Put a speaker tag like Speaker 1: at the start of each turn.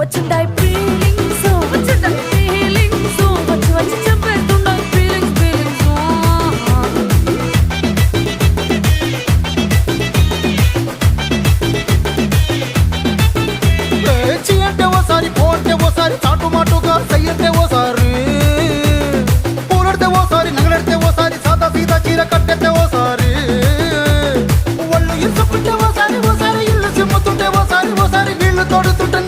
Speaker 1: వచ్చిందాయి feelings వచ్చిందాయి feelings వచ్చి వచ్చి చెప్పేస్తున్నాయి feelings feelings
Speaker 2: చీ అంటే ఓసారి పోంటే ఓసారి చాటు మాటుగా సయ్యంటే ఓసారి పూలడితే ఓసారి నగలడితే ఓసారి సాదా సీదా చీర కట్టెతే ఓసారి ఒళ్ళు ఇసుకుంటే ఓసారి ఓసారి ఇల్లు సిమ్ముతుంటే ఓసారి ఓసారి వీళ్ళు తోడుతుంటే